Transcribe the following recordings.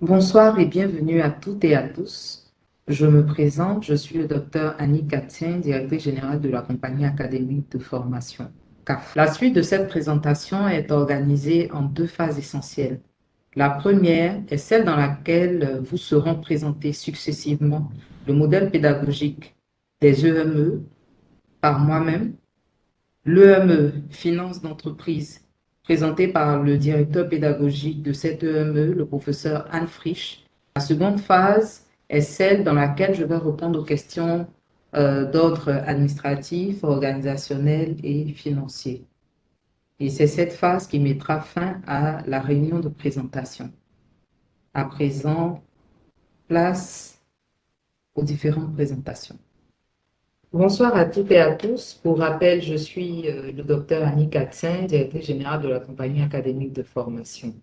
Bonsoir et bienvenue à toutes et à tous. Je me présente, je suis le docteur Annie Katien, directrice générale de la compagnie académique de formation CAF. La suite de cette présentation est organisée en deux phases essentielles. La première est celle dans laquelle vous seront présentés successivement le modèle pédagogique des EME par moi-même, l'EME Finance d'entreprise présenté par le directeur pédagogique de cette EME, le professeur Anne Frisch. La seconde phase est celle dans laquelle je vais répondre aux questions d'ordre administratif, organisationnel et financier. Et c'est cette phase qui mettra fin à la réunion de présentation. À présent, place aux différentes présentations. Bonsoir à toutes et à tous. Pour rappel, je suis le docteur Annie Katsin, directrice générale de la compagnie académique de formation.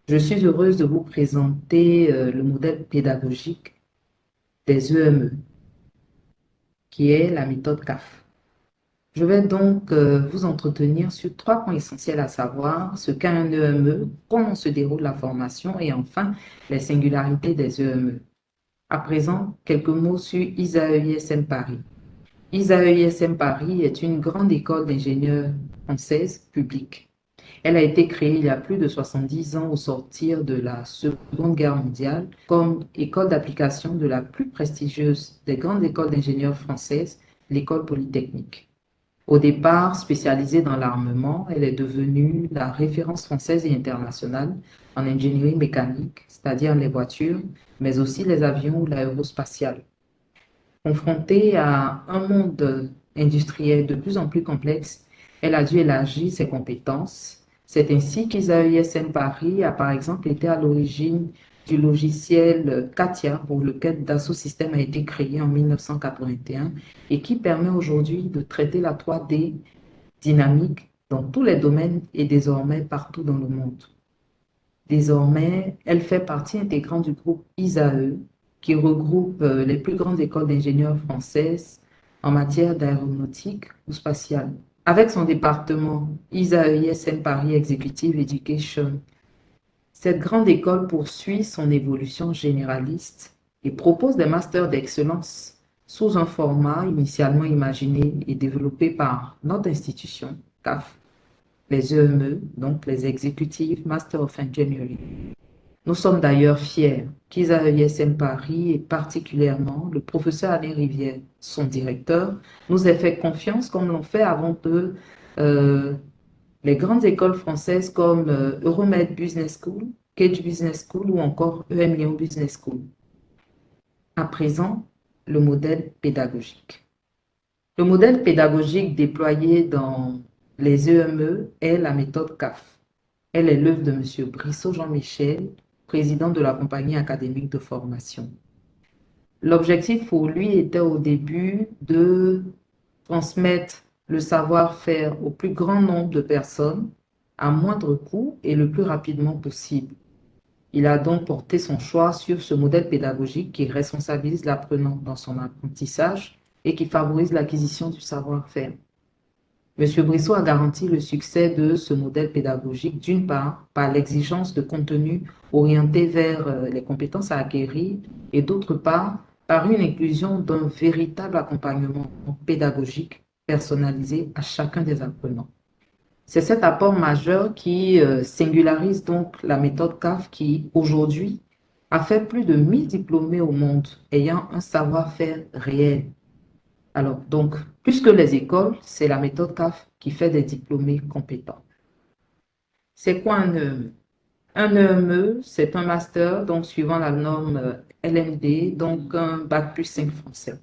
Je suis heureuse de vous présenter le modèle pédagogique des EME, qui est la méthode CAF. Je vais donc vous entretenir sur trois points essentiels, à savoir ce qu'est un EME, comment se déroule la formation et enfin les singularités des EME. À présent, quelques mots sur ISAE-ISM Paris. ISAE-ISM Paris est une grande école d'ingénieurs française publique. Elle a été créée il y a plus de 70 ans au sortir de la Seconde Guerre mondiale comme école d'application de la plus prestigieuse des grandes écoles d'ingénieurs françaises, l'école polytechnique. Au départ spécialisée dans l'armement, elle est devenue la référence française et internationale en ingénierie mécanique, c'est-à-dire les voitures, mais aussi les avions ou l'aérospatiale. Confrontée à un monde industriel de plus en plus complexe, elle a dû élargir ses compétences. C'est ainsi qu'ISAE-ISM Paris a par exemple été à l'origine du logiciel CATIA pour lequel Dassault Systèmes a été créé en 1981 et qui permet aujourd'hui de traiter la 3D dynamique dans tous les domaines et désormais partout dans le monde. Désormais, elle fait partie intégrante du groupe ISAE, qui regroupe les plus grandes écoles d'ingénieurs françaises en matière d'aéronautique ou spatiale. Avec son département ISAE-ISM Paris Executive Education, cette grande école poursuit son évolution généraliste et propose des masters d'excellence sous un format initialement imaginé et développé par notre institution, CAF, les EME, donc les Executive Master of Engineering. Nous sommes d'ailleurs fiers qu'ISAE-ISM Paris et particulièrement le professeur Alain Rivière, son directeur, nous ait fait confiance comme l'ont fait avant eux les grandes écoles françaises comme Euromed Business School, Cage Business School ou encore EM Lyon Business School. À présent, le modèle pédagogique. Le modèle pédagogique déployé dans les EME est la méthode CAF. Elle est l'œuvre de M. Brissot Jean-Michel, président de la compagnie académique de formation. L'objectif pour lui était au début de transmettre le savoir-faire au plus grand nombre de personnes à moindre coût et le plus rapidement possible. Il a donc porté son choix sur ce modèle pédagogique qui responsabilise l'apprenant dans son apprentissage et qui favorise l'acquisition du savoir-faire. M. Brissot a garanti le succès de ce modèle pédagogique, d'une part, par l'exigence de contenu orienté vers les compétences à acquérir et d'autre part, par une inclusion d'un véritable accompagnement pédagogique personnalisé à chacun des apprenants. C'est cet apport majeur qui singularise donc la méthode CAF qui, aujourd'hui, a fait plus de 1000 diplômés au monde ayant un savoir-faire réel. Alors, donc, plus que les écoles, c'est la méthode CAF qui fait des diplômés compétents. C'est quoi un EME? Un EME, c'est un master, donc suivant la norme LMD, donc un bac plus 5 français.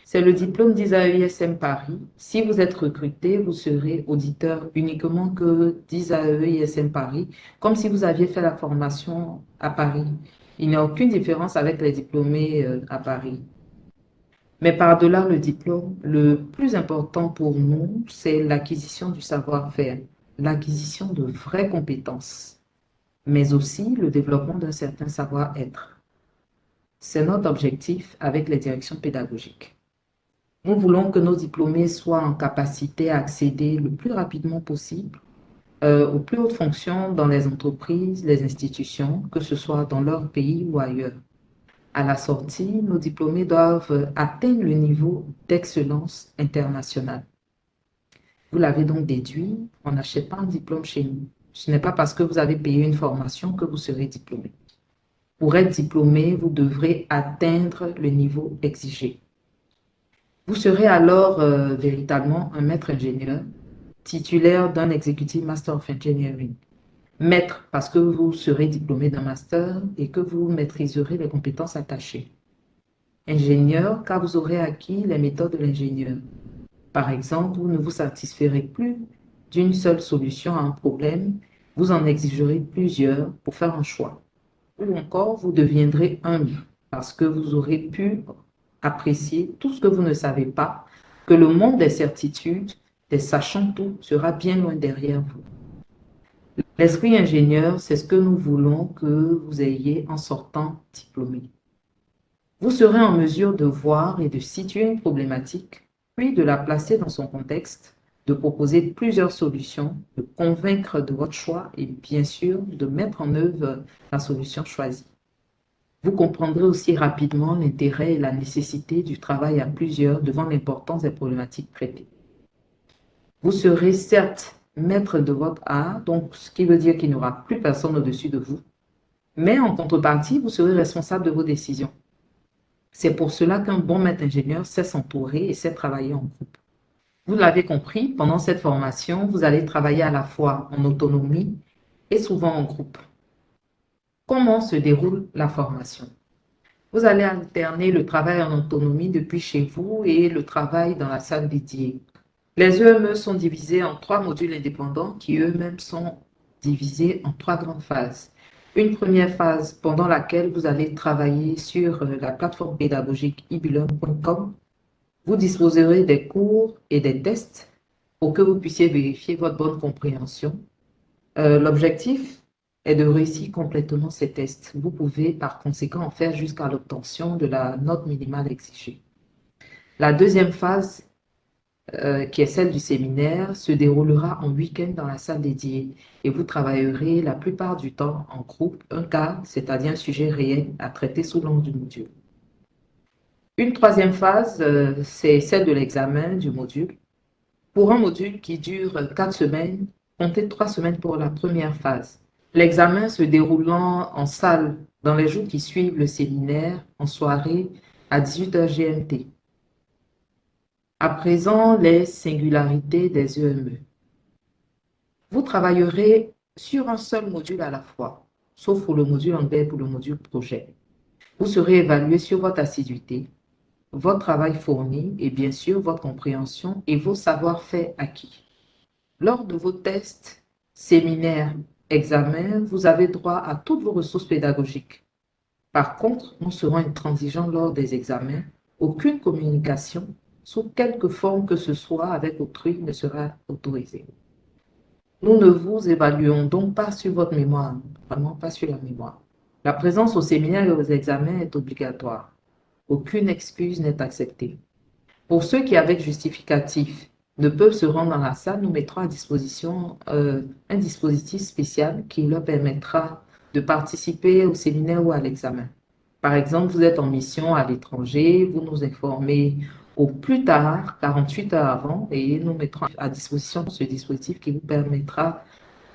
C'est le diplôme d'ISAE-ISM Paris. Si vous êtes recruté, vous serez auditeur uniquement que d'ISAE-ISM Paris, comme si vous aviez fait la formation à Paris. Il n'y a aucune différence avec les diplômés à Paris. Mais par-delà le diplôme, le plus important pour nous, c'est l'acquisition du savoir-faire, l'acquisition de vraies compétences, mais aussi le développement d'un certain savoir-être. C'est notre objectif avec les directions pédagogiques. Nous voulons que nos diplômés soient en capacité à accéder le plus rapidement possible aux plus hautes fonctions dans les entreprises, les institutions, que ce soit dans leur pays ou ailleurs. À la sortie, nos diplômés doivent atteindre le niveau d'excellence internationale. Vous l'avez donc déduit, on n'achète pas un diplôme chez nous. Ce n'est pas parce que vous avez payé une formation que vous serez diplômé. Pour être diplômé, vous devrez atteindre le niveau exigé. Vous serez alors véritablement un maître ingénieur, titulaire d'un Executive Master of Engineering. Maître parce que vous serez diplômé d'un master et que vous maîtriserez les compétences attachées. Ingénieur car vous aurez acquis les méthodes de l'ingénieur. Par exemple, vous ne vous satisferez plus d'une seule solution à un problème, vous en exigerez plusieurs pour faire un choix. Ou encore, vous deviendrez humble parce que vous aurez pu apprécier tout ce que vous ne savez pas, que le monde des certitudes, des sachant tout, sera bien loin derrière vous. L'esprit ingénieur, c'est ce que nous voulons que vous ayez en sortant diplômé. Vous serez en mesure de voir et de situer une problématique, puis de la placer dans son contexte, de proposer plusieurs solutions, de convaincre de votre choix et bien sûr de mettre en œuvre la solution choisie. Vous comprendrez aussi rapidement l'intérêt et la nécessité du travail à plusieurs devant l'importance des problématiques traitées. Vous serez certes maître de votre art, donc ce qui veut dire qu'il n'y aura plus personne au-dessus de vous, mais en contrepartie, vous serez responsable de vos décisions. C'est pour cela qu'un bon maître ingénieur sait s'entourer et sait travailler en groupe. Vous l'avez compris, pendant cette formation, vous allez travailler à la fois en autonomie et souvent en groupe. Comment se déroule la formation? Vous allez alterner le travail en autonomie depuis chez vous et le travail dans la salle dédiée. Les EME sont divisés en 3 modules indépendants qui eux-mêmes sont divisés en 3 grandes phases. Une première phase pendant laquelle vous allez travailler sur la plateforme pédagogique ebulearn.com. Vous disposerez des cours et des tests pour que vous puissiez vérifier votre bonne compréhension. L'objectif est de réussir complètement ces tests. Vous pouvez par conséquent en faire jusqu'à l'obtention de la note minimale exigée. La deuxième phase qui est celle du séminaire, se déroulera en week-end dans la salle dédiée et vous travaillerez la plupart du temps en groupe, un cas, c'est-à-dire un sujet réel à traiter sous l'angle du module. Une troisième phase, c'est celle de l'examen du module. Pour un module qui dure 4 semaines, comptez 3 semaines pour la première phase. L'examen se déroulant en salle dans les jours qui suivent le séminaire, en soirée à 18h GMT. À présent, les singularités des EME. Vous travaillerez sur un seul module à la fois, sauf pour le module anglais et pour le module projet. Vous serez évalué sur votre assiduité, votre travail fourni et bien sûr votre compréhension et vos savoir-faire acquis. Lors de vos tests, séminaires, examens, vous avez droit à toutes vos ressources pédagogiques. Par contre, nous serons intransigeants lors des examens. Aucune communication, sous quelque forme que ce soit avec autrui, ne sera autorisée. Nous ne vous évaluons donc pas sur votre mémoire, vraiment pas sur la mémoire. La présence au séminaire et aux examens est obligatoire. Aucune excuse n'est acceptée. Pour ceux qui, avec justificatif, ne peuvent se rendre dans la salle, nous mettrons à disposition un dispositif spécial qui leur permettra de participer au séminaire ou à l'examen. Par exemple, vous êtes en mission à l'étranger, vous nous informez au plus tard, 48 heures avant, et nous mettrons à disposition ce dispositif qui vous permettra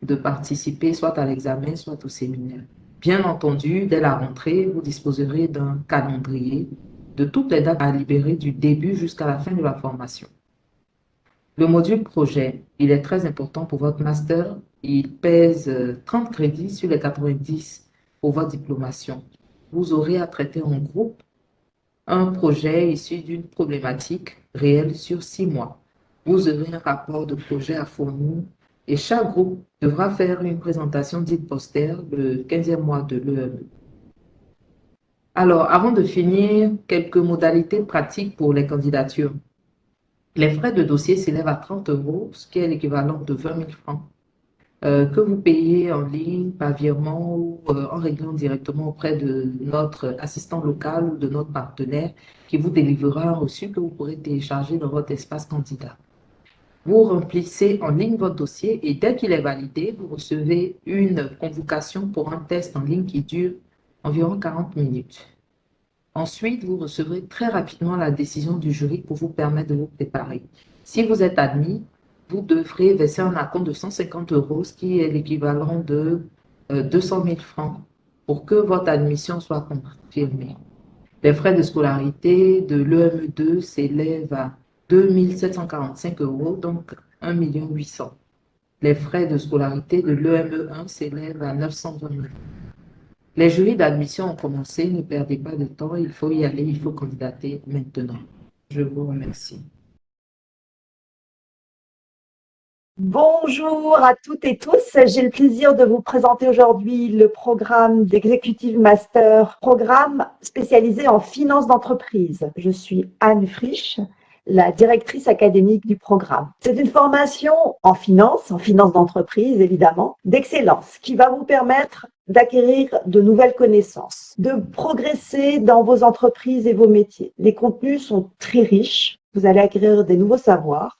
de participer soit à l'examen, soit au séminaire. Bien entendu, dès la rentrée, vous disposerez d'un calendrier de toutes les dates à libérer du début jusqu'à la fin de la formation. Le module projet, il est très important pour votre master. Il pèse 30 crédits sur les 90 pour votre diplomation. Vous aurez à traiter en groupe un projet issu d'une problématique réelle sur 6 mois. Vous aurez un rapport de projet à fournir et chaque groupe devra faire une présentation dite poster le 15e mois de l'EME. Alors, avant de finir, quelques modalités pratiques pour les candidatures. Les frais de dossier s'élèvent à 30 euros, ce qui est l'équivalent de 20 000 francs, que vous payez en ligne, par virement ou en réglant directement auprès de notre assistant local ou de notre partenaire qui vous délivrera un reçu que vous pourrez télécharger dans votre espace candidat. Vous remplissez en ligne votre dossier et dès qu'il est validé, vous recevez une convocation pour un test en ligne qui dure environ 40 minutes. Ensuite, vous recevrez très rapidement la décision du jury pour vous permettre de vous préparer. Si vous êtes admis, vous devrez verser un acompte de 150 euros, ce qui est l'équivalent de 200 000 francs pour que votre admission soit confirmée. Les frais de scolarité de l'EME2 s'élèvent à 2 745 euros, donc 1 800 000. Les frais de scolarité de l'EME1 s'élèvent à 920 000. Les jurys d'admission ont commencé, ne perdez pas de temps, il faut y aller, il faut candidater maintenant. Je vous remercie. Bonjour à toutes et tous, j'ai le plaisir de vous présenter aujourd'hui le programme d'Executive Master, programme spécialisé en finance d'entreprise. Je suis Anne Frisch, la directrice académique du programme. C'est une formation en finance d'entreprise évidemment, d'excellence qui va vous permettre d'acquérir de nouvelles connaissances, de progresser dans vos entreprises et vos métiers. Les contenus sont très riches. Vous allez acquérir des nouveaux savoirs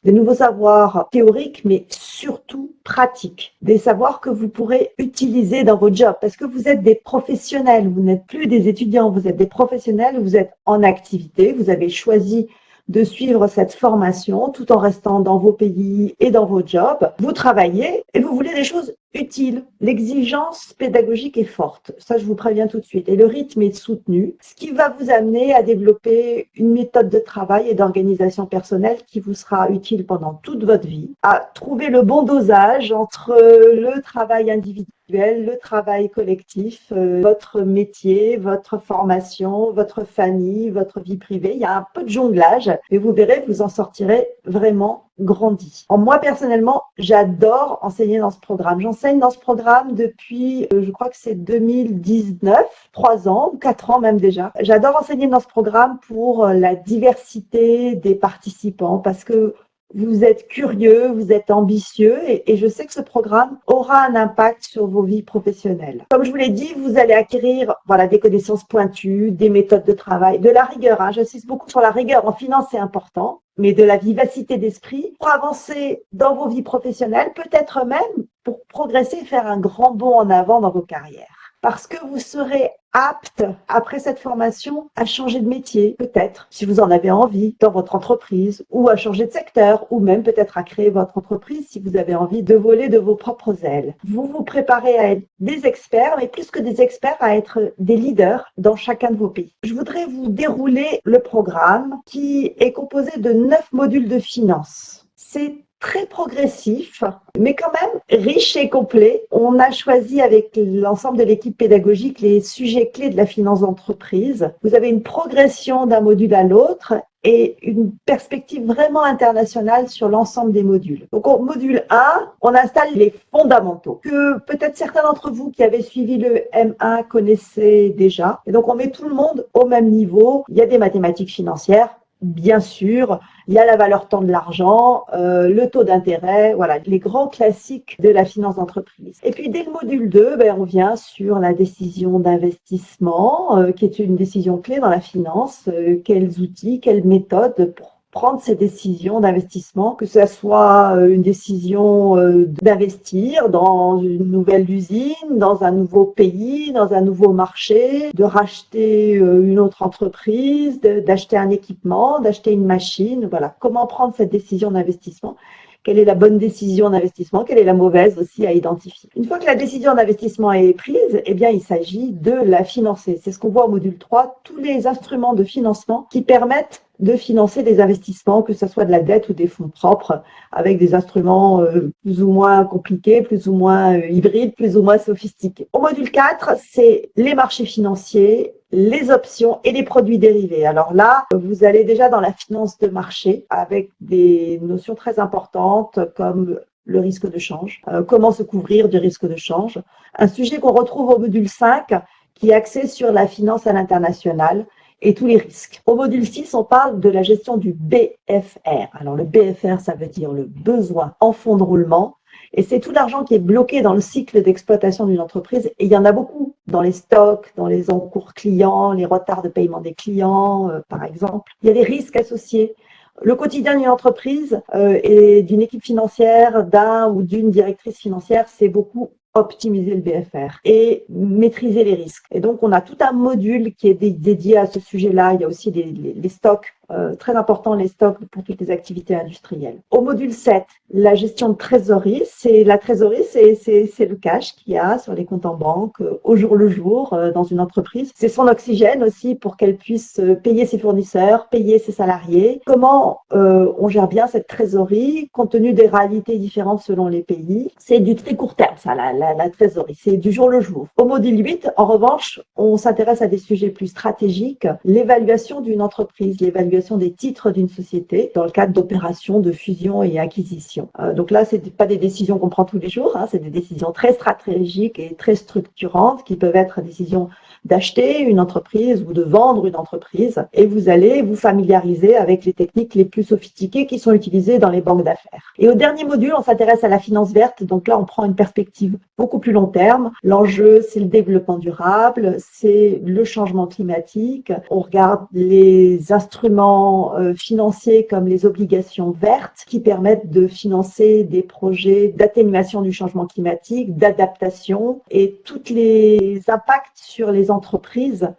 théoriques, mais surtout pratiques. Des savoirs que vous pourrez utiliser dans votre job parce que vous êtes des professionnels, vous n'êtes plus des étudiants, vous êtes des professionnels, vous êtes en activité, vous avez choisi de suivre cette formation tout en restant dans vos pays et dans vos jobs. Vous travaillez et vous voulez des choses utiles. L'exigence pédagogique est forte, ça je vous préviens tout de suite, et le rythme est soutenu, ce qui va vous amener à développer une méthode de travail et d'organisation personnelle qui vous sera utile pendant toute votre vie, à trouver le bon dosage entre le travail individuel, le travail collectif, votre métier, votre formation, votre famille, votre vie privée. Il y a un peu de jonglage, mais vous verrez, vous en sortirez vraiment grandi. Moi, personnellement, j'adore enseigner dans ce programme. J'enseigne dans ce programme depuis, je crois que c'est 2019, 3 ans ou 4 ans même déjà. J'adore enseigner dans ce programme pour la diversité des participants parce que vous êtes curieux, vous êtes ambitieux et je sais que ce programme aura un impact sur vos vies professionnelles. Comme je vous l'ai dit, vous allez acquérir des connaissances pointues, des méthodes de travail, de la rigueur. J'insiste beaucoup sur la rigueur. En finance, c'est important, mais de la vivacité d'esprit pour avancer dans vos vies professionnelles, peut-être même pour progresser et faire un grand bond en avant dans vos carrières. Parce que vous serez apte, après cette formation, à changer de métier, peut-être, si vous en avez envie, dans votre entreprise, ou à changer de secteur, ou même peut-être à créer votre entreprise si vous avez envie de voler de vos propres ailes. Vous vous préparez à être des experts, mais plus que des experts, à être des leaders dans chacun de vos pays. Je voudrais vous dérouler le programme qui est composé de 9 modules de finance. C'est très progressif, mais quand même riche et complet. On a choisi avec l'ensemble de l'équipe pédagogique les sujets clés de la finance d'entreprise. Vous avez une progression d'un module à l'autre et une perspective vraiment internationale sur l'ensemble des modules. Donc au module 1, on installe les fondamentaux que peut-être certains d'entre vous qui avaient suivi le M1 connaissaient déjà. Et donc on met tout le monde au même niveau. Il y a des mathématiques financières, bien sûr, il y a la valeur temps de l'argent, le taux d'intérêt, voilà, les grands classiques de la finance d'entreprise. Et puis dès le module 2, on vient sur la décision d'investissement, qui est une décision clé dans la finance. Quels outils, quelles méthodes pour prendre ces décisions d'investissement, que ce soit une décision d'investir dans une nouvelle usine, dans un nouveau pays, dans un nouveau marché, de racheter une autre entreprise, d'acheter un équipement, d'acheter une machine. Voilà, comment prendre cette décision d'investissement? Quelle est la bonne décision d'investissement? Quelle est la mauvaise aussi à identifier? Une fois que la décision d'investissement est prise, il s'agit de la financer. C'est ce qu'on voit au module 3, tous les instruments de financement qui permettent de financer des investissements, que ce soit de la dette ou des fonds propres, avec des instruments plus ou moins compliqués, plus ou moins hybrides, plus ou moins sophistiqués. Au module 4, c'est les marchés financiers, les options et les produits dérivés. Alors là, vous allez déjà dans la finance de marché avec des notions très importantes comme le risque de change, comment se couvrir du risque de change. Un sujet qu'on retrouve au module 5 qui est axé sur la finance à l'international et tous les risques. Au module 6, on parle de la gestion du BFR. Alors le BFR, ça veut dire le besoin en fonds de roulement. Et c'est tout l'argent qui est bloqué dans le cycle d'exploitation d'une entreprise. Et il y en a beaucoup dans les stocks, dans les encours clients, les retards de paiement des clients, par exemple. Il y a des risques associés Le quotidien d'une entreprise et d'une équipe financière, d'un ou d'une directrice financière, c'est beaucoup optimiser le BFR et maîtriser les risques. Et donc, on a tout un module qui est dédié à ce sujet-là. Il y a aussi les stocks, très important, les stocks pour toutes les activités industrielles. Au module 7, la gestion de trésorerie. La trésorerie, c'est le cash qu'il y a sur les comptes en banque au jour le jour dans une entreprise. C'est son oxygène aussi pour qu'elle puisse payer ses fournisseurs, payer ses salariés. Comment on gère bien cette trésorerie compte tenu des réalités différentes selon les pays. C'est du très court terme, ça, la trésorerie. C'est du jour le jour. Au module 8, en revanche, on s'intéresse à des sujets plus stratégiques. L'évaluation d'une entreprise, l'évaluation des titres d'une société dans le cadre d'opérations de fusion et acquisition. Donc là, c'est pas des décisions qu'on prend tous les jours, hein, c'est des décisions très stratégiques et très structurantes qui peuvent être décisions d'acheter une entreprise ou de vendre une entreprise, et vous allez vous familiariser avec les techniques les plus sophistiquées qui sont utilisées dans les banques d'affaires. Et au dernier module, on s'intéresse à la finance verte, donc là on prend une perspective beaucoup plus long terme. L'enjeu, c'est le développement durable, c'est le changement climatique. On regarde les instruments financiers comme les obligations vertes qui permettent de financer des projets d'atténuation du changement climatique, d'adaptation, et tous les impacts sur les entreprises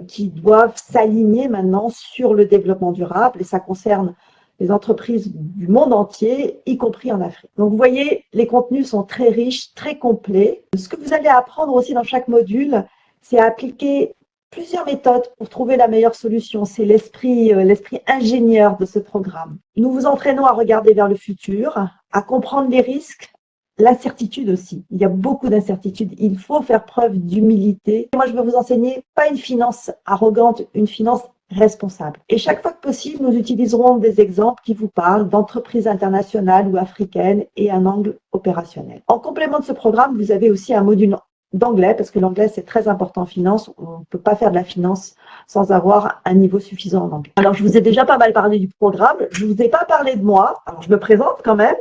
qui doivent s'aligner maintenant sur le développement durable, et ça concerne les entreprises du monde entier, y compris en Afrique. Donc vous voyez, les contenus sont très riches, très complets. Ce que vous allez apprendre aussi dans chaque module, c'est à appliquer plusieurs méthodes pour trouver la meilleure solution. C'est l'esprit ingénieur de ce programme. Nous vous entraînons à regarder vers le futur, à comprendre les risques, l'incertitude aussi. Il y a beaucoup d'incertitudes. Il faut faire preuve d'humilité. Moi, je vais vous enseigner pas une finance arrogante, une finance responsable. Et chaque fois que possible, nous utiliserons des exemples qui vous parlent d'entreprises internationales ou africaines et un angle opérationnel. En complément de ce programme, vous avez aussi un module d'anglais, parce que l'anglais, c'est très important en finance. On ne peut pas faire de la finance sans avoir un niveau suffisant en anglais. Alors, je vous ai déjà pas mal parlé du programme. Je vous ai pas parlé de moi. Alors, je me présente quand même.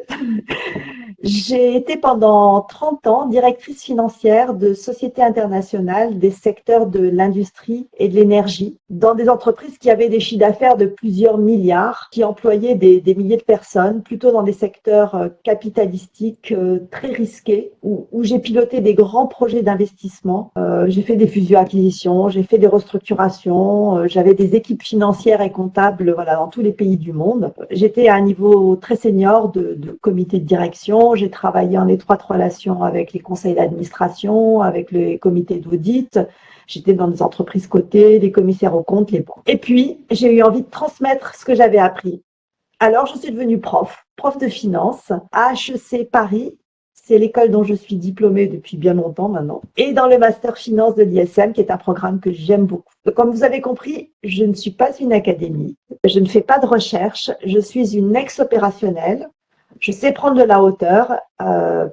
J'ai été pendant 30 ans directrice financière de sociétés internationales des secteurs de l'industrie et de l'énergie, dans des entreprises qui avaient des chiffres d'affaires de plusieurs milliards, qui employaient des milliers de personnes, plutôt dans des secteurs capitalistiques très risqués, où j'ai piloté des grands projets d'investissement. J'ai fait des fusions-acquisitions, j'ai fait des restructurations, j'avais des équipes financières et comptables dans tous les pays du monde. J'étais à un niveau très senior de comité de direction. J'ai travaillé en étroite relation avec les conseils d'administration, avec les comités d'audit. J'étais dans des entreprises cotées, les commissaires aux comptes, les banques. Et puis, j'ai eu envie de transmettre ce que j'avais appris. Alors, je suis devenue prof de finance à HEC Paris. C'est l'école dont je suis diplômée depuis bien longtemps maintenant. Et dans le master finance de l'ISM, qui est un programme que j'aime beaucoup. Donc, comme vous avez compris, je ne suis pas une académie. Je ne fais pas de recherche. Je suis une ex-opérationnelle. Je sais prendre de la hauteur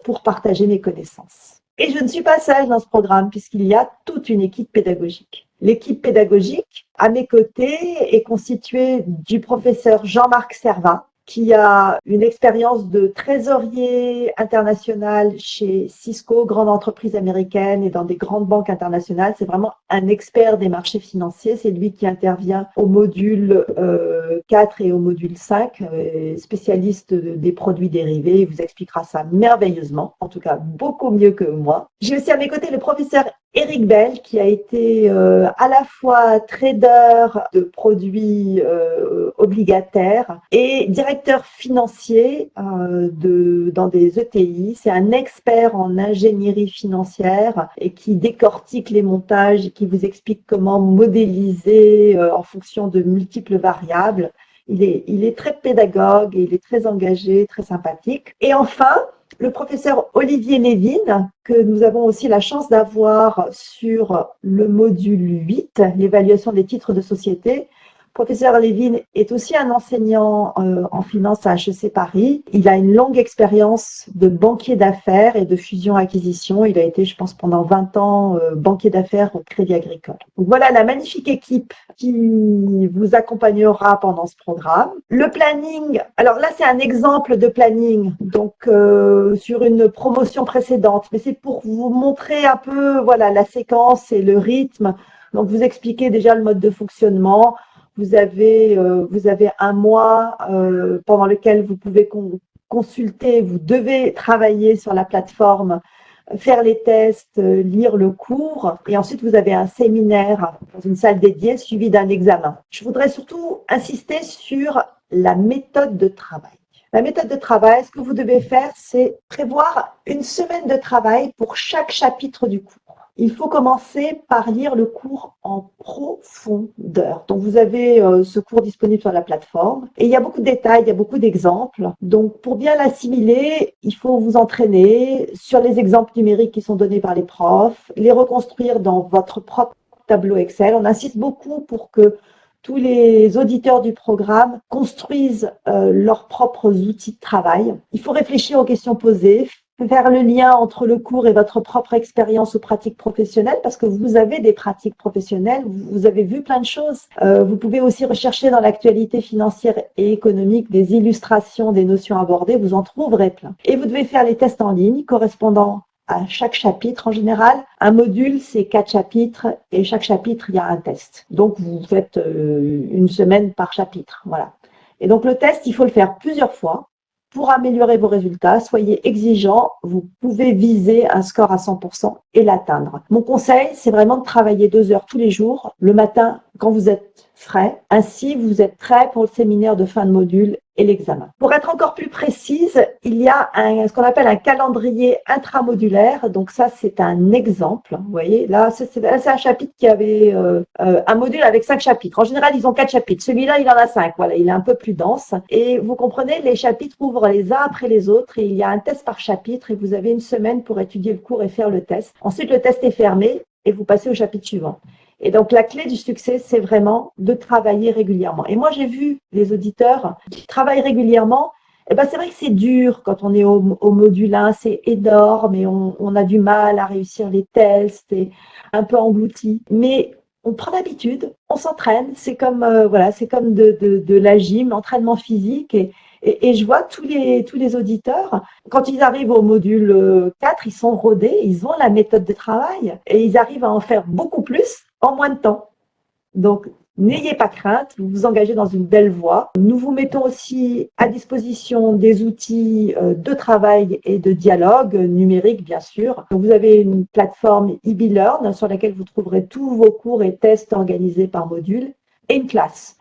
pour partager mes connaissances. Et je ne suis pas seule dans ce programme puisqu'il y a toute une équipe pédagogique. L'équipe pédagogique, à mes côtés, est constituée du professeur Jean-Marc Servin, qui a une expérience de trésorier international chez Cisco, grande entreprise américaine, et dans des grandes banques internationales. C'est vraiment un expert des marchés financiers. C'est lui qui intervient au module 4 et au module 5, spécialiste des produits dérivés. Il vous expliquera ça merveilleusement, en tout cas beaucoup mieux que moi. J'ai aussi à mes côtés le professeur Eric Bell, qui a été à la fois trader de produits obligataires et directeur financier dans des ETI. C'est un expert en ingénierie financière et qui décortique les montages et qui vous explique comment modéliser en fonction de multiples variables. Il est très pédagogue et il est très engagé, très sympathique. Et enfin, le professeur Olivier Lévin, que nous avons aussi la chance d'avoir sur le module 8, l'évaluation des titres de société. Professeur Lévin est aussi un enseignant en finance à HEC Paris. Il a une longue expérience de banquier d'affaires et de fusion-acquisition. Il a été, je pense, pendant 20 ans banquier d'affaires au Crédit Agricole. Donc voilà la magnifique équipe qui vous accompagnera pendant ce programme. Le planning, alors là c'est un exemple de planning, donc sur une promotion précédente, mais c'est pour vous montrer un peu la séquence et le rythme. Donc vous expliquez déjà le mode de fonctionnement. vous avez un mois pendant lequel vous pouvez consulter, vous devez travailler sur la plateforme, faire les tests, lire le cours, et ensuite vous avez un séminaire dans une salle dédiée suivi d'un examen. Je voudrais surtout insister sur la méthode de travail. La méthode de travail, ce que vous devez faire, c'est prévoir une semaine de travail pour chaque chapitre du cours. Il faut commencer par lire le cours en profondeur. Donc, vous avez ce cours disponible sur la plateforme et il y a beaucoup de détails, il y a beaucoup d'exemples. Donc, pour bien l'assimiler, il faut vous entraîner sur les exemples numériques qui sont donnés par les profs, les reconstruire dans votre propre tableau Excel. On insiste beaucoup pour que tous les auditeurs du programme construisent leurs propres outils de travail. Il faut réfléchir aux questions posées, faire le lien entre le cours et votre propre expérience ou pratique professionnelle, parce que vous avez des pratiques professionnelles, vous avez vu plein de choses. Vous pouvez aussi rechercher dans l'actualité financière et économique des illustrations des notions abordées, vous en trouverez plein. Et vous devez faire les tests en ligne correspondant à chaque chapitre. En général, un module, c'est 4 chapitres et chaque chapitre, il y a un test. Donc, vous faites une semaine par chapitre. Voilà. Et donc, le test, il faut le faire plusieurs fois pour améliorer vos résultats. Soyez exigeants. Vous pouvez viser un score à 100% et l'atteindre. Mon conseil, c'est vraiment de travailler 2 heures tous les jours, le matin quand vous êtes frais. Ainsi, vous êtes prêt pour le séminaire de fin de module et l'examen. Pour être encore plus précise, il y a ce qu'on appelle un calendrier intramodulaire. Donc ça, c'est un exemple. Vous voyez, là, c'est un chapitre qui avait un module avec 5 chapitres. En général, ils ont 4 chapitres. Celui-là, il en a 5. Voilà, il est un peu plus dense. Et vous comprenez, les chapitres ouvrent les uns après les autres et il y a un test par chapitre et vous avez une semaine pour étudier le cours et faire le test. Ensuite, le test est fermé et vous passez au chapitre suivant. Et donc, la clé du succès, c'est vraiment de travailler régulièrement. Et moi, j'ai vu les auditeurs qui travaillent régulièrement. Eh ben, c'est vrai que c'est dur quand on est au module 1, c'est énorme et on a du mal à réussir les tests et un peu englouti. Mais on prend l'habitude, on s'entraîne. C'est comme, voilà, c'est comme de la gym, l'entraînement physique. Et je vois tous les auditeurs, quand ils arrivent au module 4, ils sont rodés, ils ont la méthode de travail et ils arrivent à en faire beaucoup plus en moins de temps. Donc, n'ayez pas crainte, vous vous engagez dans une belle voie. Nous vous mettons aussi à disposition des outils de travail et de dialogue numérique, bien sûr. Donc, vous avez une plateforme eBeLearn sur laquelle vous trouverez tous vos cours et tests organisés par module. Et une classe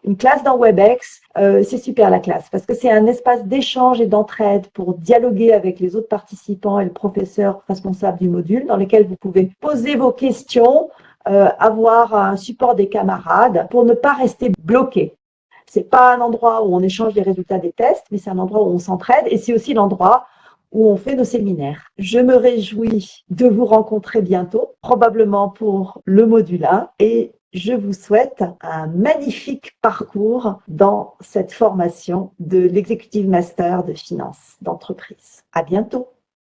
dans WebEx, c'est super la classe parce que c'est un espace d'échange et d'entraide pour dialoguer avec les autres participants et le professeur responsable du module dans lequel vous pouvez poser vos questions, avoir un support des camarades pour ne pas rester bloqué. C'est pas un endroit où on échange les résultats des tests, mais c'est un endroit où on s'entraide et c'est aussi l'endroit où on fait nos séminaires. Je me réjouis de vous rencontrer bientôt, probablement pour le module 1 et je vous souhaite un magnifique parcours dans cette formation de l'Executive Master de Finance d'entreprise. À bientôt.